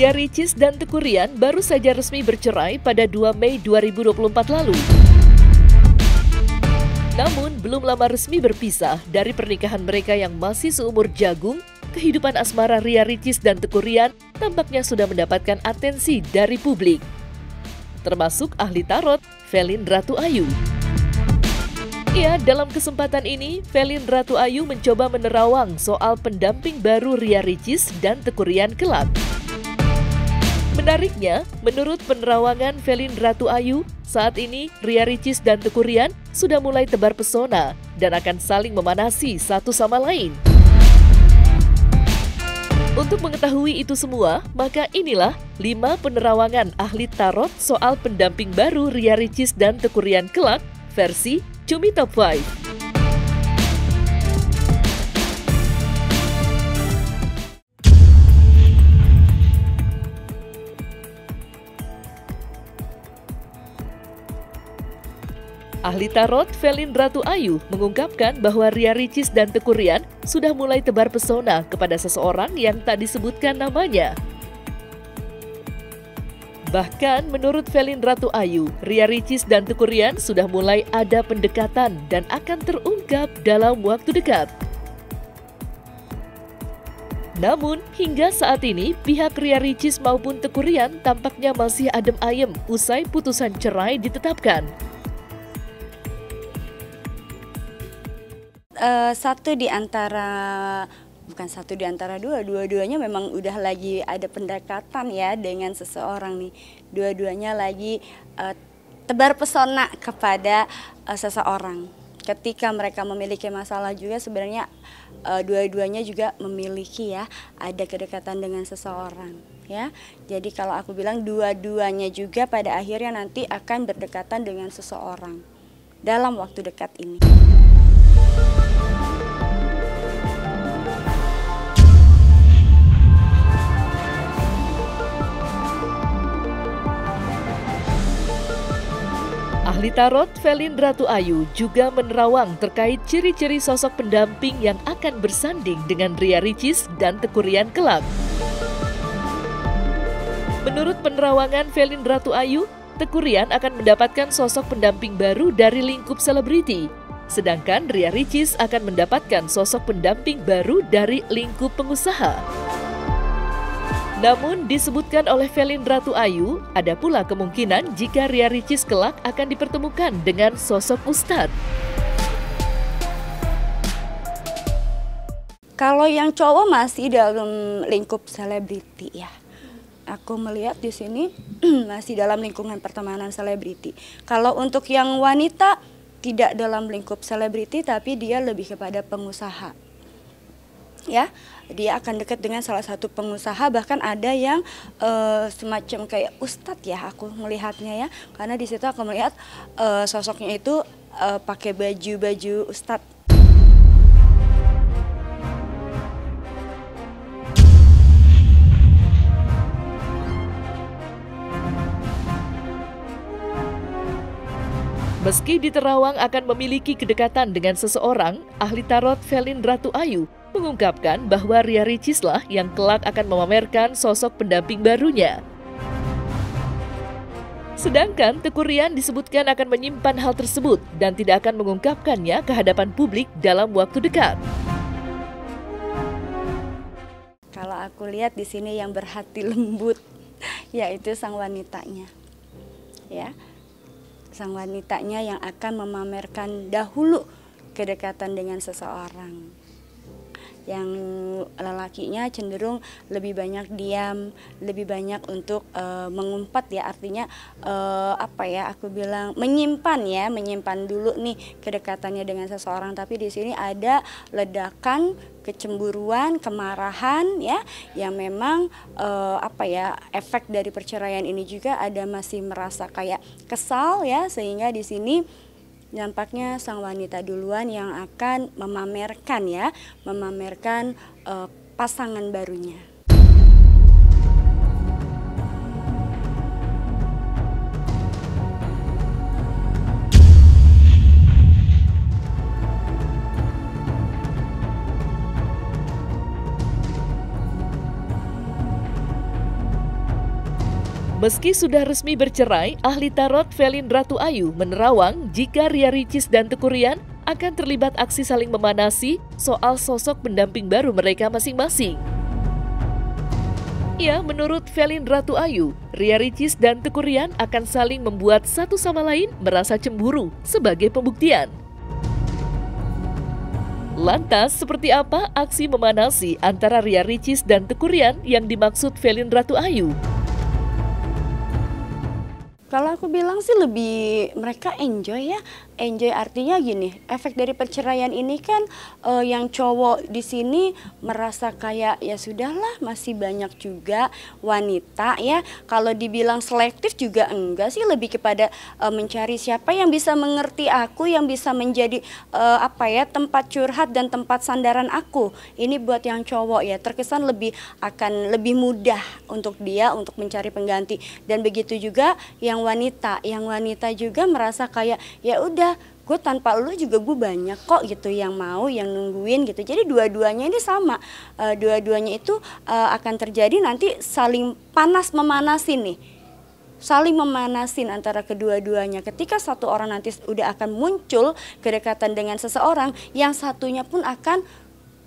Ria Ricis dan Teuku Ryan baru saja resmi bercerai pada 2 Mei 2024 lalu. Namun, belum lama resmi berpisah dari pernikahan mereka yang masih seumur jagung, kehidupan asmara Ria Ricis dan Teuku Ryan tampaknya sudah mendapatkan atensi dari publik. Termasuk ahli tarot, Velin Ratu Ayu. Ya, dalam kesempatan ini, Velin Ratu Ayu mencoba menerawang soal pendamping baru Ria Ricis dan Teuku Ryan kelak. Menariknya, menurut penerawangan Velin Ratu Ayu, saat ini Ria Ricis dan Teuku Ryan sudah mulai tebar pesona dan akan saling memanasi satu sama lain. Untuk mengetahui itu semua, maka inilah 5 penerawangan ahli tarot soal pendamping baru Ria Ricis dan Teuku Ryan kelak versi Cumi Top 5. Ahli tarot Velin Ratu Ayu mengungkapkan bahwa Ria Ricis dan Teuku Ryan sudah mulai tebar pesona kepada seseorang yang tak disebutkan namanya. Bahkan menurut Velin Ratu Ayu, Ria Ricis dan Teuku Ryan sudah mulai ada pendekatan dan akan terungkap dalam waktu dekat. Namun, hingga saat ini, pihak Ria Ricis maupun Teuku Ryan tampaknya masih adem ayem usai putusan cerai ditetapkan. Dua-duanya memang udah lagi ada pendekatan ya dengan seseorang nih. Dua-duanya lagi tebar pesona kepada seseorang. Ketika mereka memiliki masalah juga sebenarnya dua-duanya juga memiliki ya ada kedekatan dengan seseorang ya. Jadi kalau aku bilang dua-duanya juga pada akhirnya nanti akan berdekatan dengan seseorang dalam waktu dekat ini. Ahli tarot Velin Ratu Ayu juga menerawang terkait ciri-ciri sosok pendamping yang akan bersanding dengan Ria Ricis dan Teuku Ryan kelak. Menurut penerawangan Velin Ratu Ayu, Teuku Ryan akan mendapatkan sosok pendamping baru dari lingkup selebriti, sedangkan Ria Ricis akan mendapatkan sosok pendamping baru dari lingkup pengusaha. Namun disebutkan oleh Velin Ratu Ayu, ada pula kemungkinan jika Ria Ricis kelak akan dipertemukan dengan sosok ustadz. Kalau yang cowok masih dalam lingkup selebriti ya. Aku melihat di sini masih dalam lingkungan pertemanan selebriti. Kalau untuk yang wanita tidak dalam lingkup selebriti tapi dia lebih kepada pengusaha. Ya, dia akan dekat dengan salah satu pengusaha, bahkan ada yang semacam kayak ustadz ya aku melihatnya ya, karena di situ aku melihat sosoknya itu pakai baju ustadz. Meski diterawang akan memiliki kedekatan dengan seseorang, ahli tarot Velin Ratu Ayu mengungkapkan bahwa Ria Ricis lah yang kelak akan memamerkan sosok pendamping barunya. Sedangkan Teuku Ryan disebutkan akan menyimpan hal tersebut dan tidak akan mengungkapkannya ke hadapan publik dalam waktu dekat. Kalau aku lihat di sini yang berhati lembut, yaitu sang wanitanya, ya, sang wanitanya yang akan memamerkan dahulu kedekatan dengan seseorang. Yang lelakinya cenderung lebih banyak diam, lebih banyak untuk mengumpat ya, artinya aku bilang menyimpan dulu nih kedekatannya dengan seseorang, tapi di sini ada ledakan kecemburuan, kemarahan ya, yang memang efek dari perceraian ini juga ada masih merasa kayak kesal ya, sehingga di sini nampaknya sang wanita duluan yang akan memamerkan pasangan barunya. Meski sudah resmi bercerai, ahli tarot Velin Ratu Ayu menerawang jika Ria Ricis dan Teuku Ryan akan terlibat aksi saling memanasi soal sosok pendamping baru mereka masing-masing. Ya, menurut Velin Ratu Ayu, Ria Ricis dan Teuku Ryan akan saling membuat satu sama lain merasa cemburu sebagai pembuktian. Lantas, seperti apa aksi memanasi antara Ria Ricis dan Teuku Ryan yang dimaksud Velin Ratu Ayu? Kalau aku bilang sih lebih mereka enjoy ya. Enjoy artinya gini, efek dari perceraian ini kan yang cowok di sini merasa kayak ya sudahlah, masih banyak juga wanita ya. Kalau dibilang selektif juga enggak sih, lebih kepada mencari siapa yang bisa mengerti aku, yang bisa menjadi tempat curhat dan tempat sandaran aku. Ini buat yang cowok ya, terkesan akan lebih mudah untuk dia untuk mencari pengganti. Dan begitu juga yang wanita juga merasa kayak ya udah, gue tanpa lu juga gue banyak kok gitu yang mau, yang nungguin gitu. Jadi dua-duanya ini sama, dua-duanya itu akan terjadi nanti saling panas memanasin nih, saling memanasin antara kedua-duanya. Ketika satu orang nanti udah akan muncul kedekatan dengan seseorang, yang satunya pun akan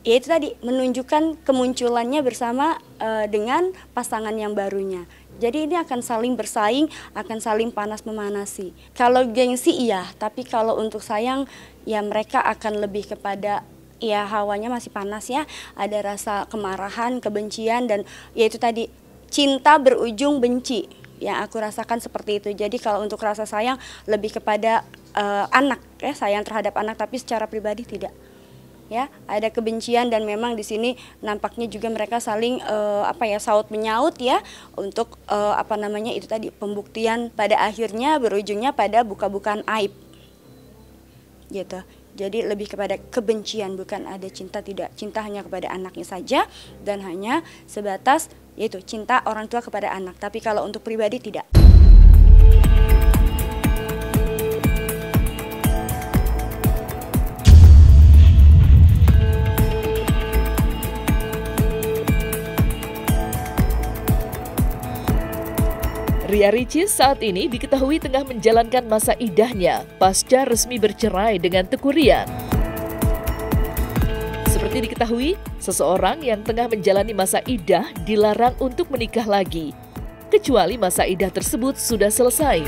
ya itu tadi menunjukkan kemunculannya bersama dengan pasangan yang barunya. Jadi ini akan saling bersaing, akan saling panas memanasi. Kalau gengsi iya, tapi kalau untuk sayang ya mereka akan lebih kepada ya hawanya masih panas ya. Ada rasa kemarahan, kebencian, dan ya itu tadi cinta berujung benci. Yang aku rasakan seperti itu. Jadi kalau untuk rasa sayang lebih kepada anak ya, sayang terhadap anak, tapi secara pribadi tidak. Ya, ada kebencian dan memang di sini nampaknya juga mereka saling saut menyaut ya untuk itu tadi pembuktian pada akhirnya berujungnya pada buka-bukaan aib. Gitu. Jadi lebih kepada kebencian, bukan ada cinta, tidak. Cinta hanya kepada anaknya saja dan hanya sebatas yaitu cinta orang tua kepada anak. Tapi kalau untuk pribadi tidak. Ria Ricis saat ini diketahui tengah menjalankan masa idahnya pasca resmi bercerai dengan Teuku Ryan. Seperti diketahui, seseorang yang tengah menjalani masa idah dilarang untuk menikah lagi, kecuali masa idah tersebut sudah selesai.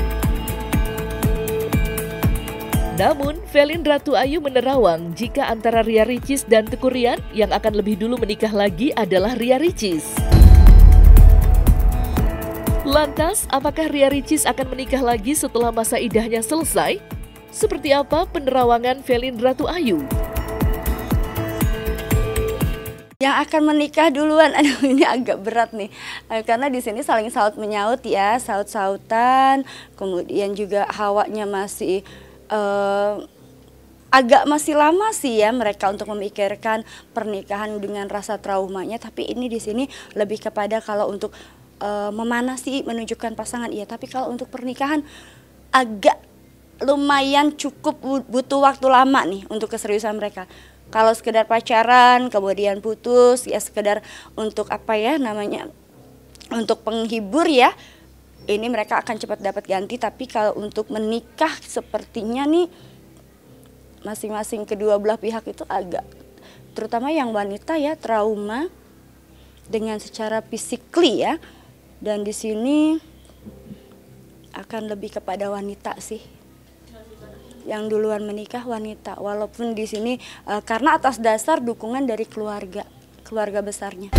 Namun, Velin Ratu Ayu menerawang jika antara Ria Ricis dan Teuku Ryan yang akan lebih dulu menikah lagi adalah Ria Ricis. Lantas, apakah Ria Ricis akan menikah lagi setelah masa idahnya selesai? Seperti apa penerawangan Velin Ratu Ayu? Yang akan menikah duluan, aduh ini agak berat nih, karena di sini saling saut menyaut ya, saut-sautan, kemudian juga hawanya masih agak masih lama sih ya mereka untuk memikirkan pernikahan dengan rasa traumanya. Tapi ini di sini lebih kepada kalau untuk memanasi, menunjukkan pasangan iya, tapi kalau untuk pernikahan agak lumayan cukup butuh waktu lama nih untuk keseriusan mereka. Kalau sekedar pacaran kemudian putus ya sekedar untuk untuk penghibur ya, ini mereka akan cepat dapat ganti. Tapi kalau untuk menikah sepertinya nih masing-masing kedua belah pihak itu agak, terutama yang wanita ya, trauma dengan secara physically ya. Dan di sini akan lebih kepada wanita sih. Yang duluan menikah wanita. Walaupun di sini karena atas dasar dukungan dari keluarga besarnya.